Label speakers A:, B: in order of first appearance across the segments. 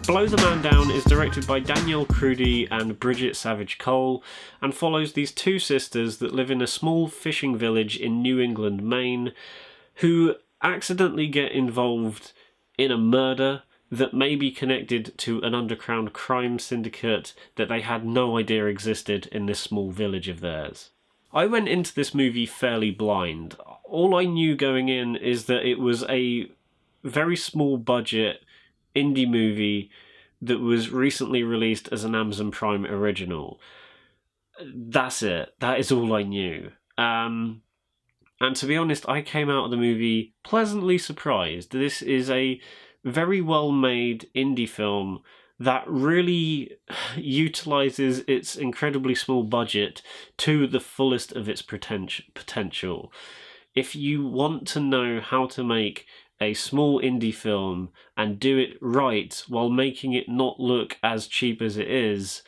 A: Below the Man Down is directed by Danielle Crudy and Bridget Savage Cole, and follows these two sisters that live in a small fishing village in New England, Maine, who accidentally get involved in a murder that may be connected to an underground crime syndicate that they had no idea existed in this small village of theirs. I went into this movie fairly blind. All I knew going in is that it was a very small budget indie movie that was recently released as an Amazon Prime original. That's it. That is all I knew. And to be honest, I came out of the movie pleasantly surprised. This is a very well-made indie film that really utilises its incredibly small budget to the fullest of its potential. If you want to know how to make a small indie film and do it right while making it not look as cheap as it is,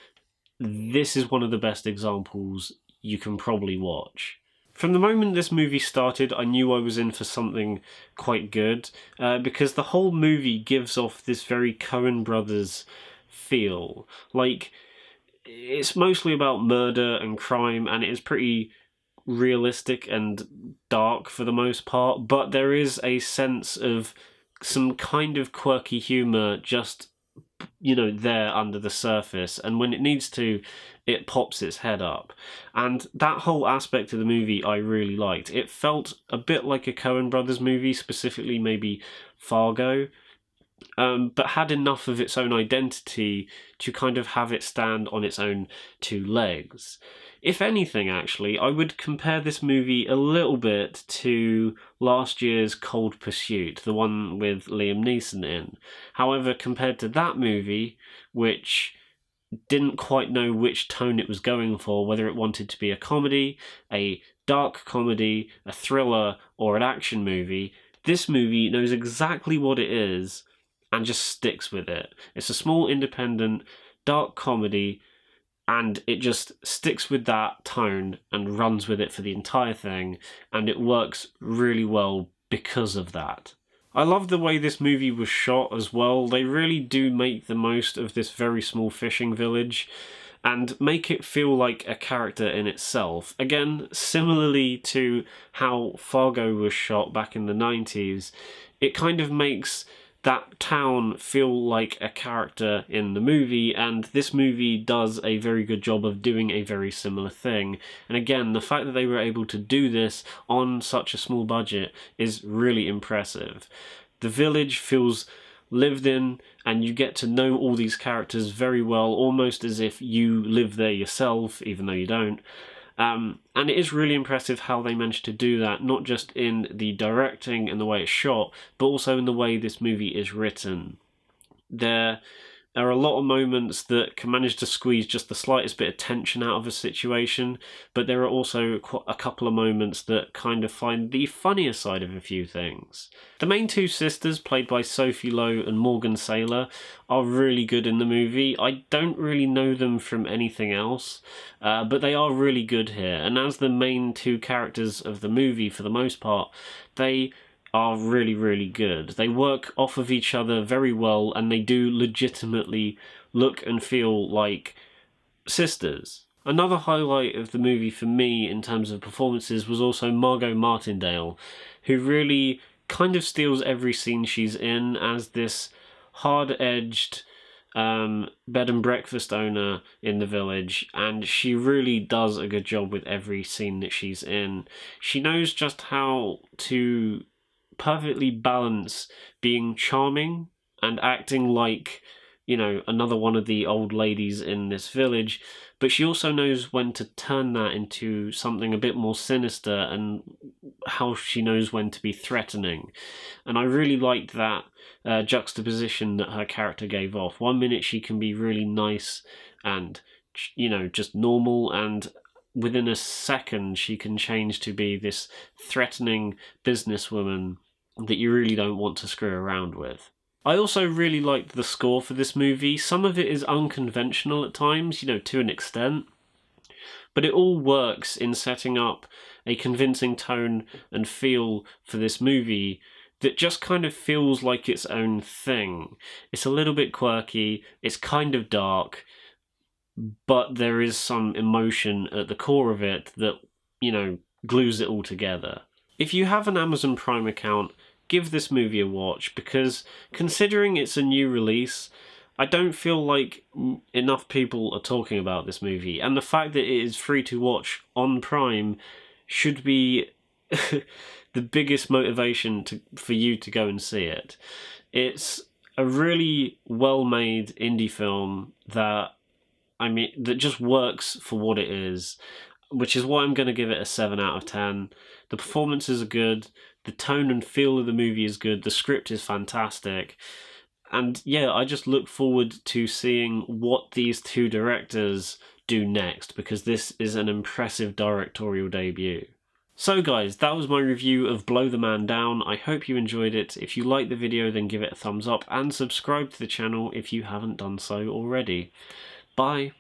A: this is one of the best examples you can probably watch. From the moment this movie started, I knew I was in for something quite good, because the whole movie gives off this very Coen Brothers feel. Like, it's mostly about murder and crime, and it is pretty realistic and dark for the most part, but there is a sense of some kind of quirky humour just, there under the surface, and when it needs to, it pops its head up. And that whole aspect of the movie I really liked. It felt a bit like a Coen Brothers movie, specifically maybe Fargo, but had enough of its own identity to kind of have it stand on its own two legs. If anything, actually, I would compare this movie a little bit to last year's Cold Pursuit, the one with Liam Neeson in. However, compared to that movie, which didn't quite know which tone it was going for, whether it wanted to be a comedy, a dark comedy, a thriller, or an action movie, this movie knows exactly what it is and just sticks with it. It's a small, independent, dark comedy, and it just sticks with that tone and runs with it for the entire thing, and it works really well because of that. I love the way this movie was shot as well. They really do make the most of this very small fishing village and make it feel like a character in itself. Again, similarly to how Fargo was shot back in the 90s, it kind of makes that town feel like a character in the movie, and this movie does a very good job of doing a very similar thing. And again, the fact that they were able to do this on such a small budget is really impressive. The village feels lived in, and you get to know all these characters very well, almost as if you live there yourself, even though you don't. And it is really impressive how they managed to do that, not just in the directing and the way it's shot, but also in the way this movie is written. There are a lot of moments that can manage to squeeze just the slightest bit of tension out of a situation, but there are also a couple of moments that kind of find the funnier side of a few things. The main two sisters, played by Sophie Lowe and Morgan Saylor, are really good in the movie. I don't really know them from anything else, but they are really good here, and as the main two characters of the movie for the most part, they are really, really good. They work off of each other very well, and they do legitimately look and feel like sisters. Another highlight of the movie for me in terms of performances was also Margot Martindale, who really kind of steals every scene she's in as this hard-edged bed and breakfast owner in the village, and she really does a good job with every scene that she's in. She knows just how to perfectly balance being charming and acting like, another one of the old ladies in this village, but she also knows when to turn that into something a bit more sinister, and how she knows when to be threatening. And I really liked that juxtaposition that her character gave off. One minute she can be really nice and, just normal, and within a second she can change to be this threatening businesswoman that you really don't want to screw around with. I also really liked the score for this movie. Some of it is unconventional at times, to an extent, but it all works in setting up a convincing tone and feel for this movie that just kind of feels like its own thing. It's a little bit quirky, it's kind of dark, but there is some emotion at the core of it that, glues it all together. If you have an Amazon Prime account, give this movie a watch, because considering it's a new release, I don't feel like enough people are talking about this movie, and the fact that it is free to watch on Prime should be the biggest motivation for you to go and see it. It's a really well-made indie film that just works for what it is, which is why I'm going to give it a 7 out of 10. The performances are good, the tone and feel of the movie is good, the script is fantastic, and yeah, I just look forward to seeing what these two directors do next, because this is an impressive directorial debut. So guys, that was my review of Blow the Man Down. I hope you enjoyed it. If you liked the video, then give it a thumbs up and subscribe to the channel if you haven't done so already. Bye.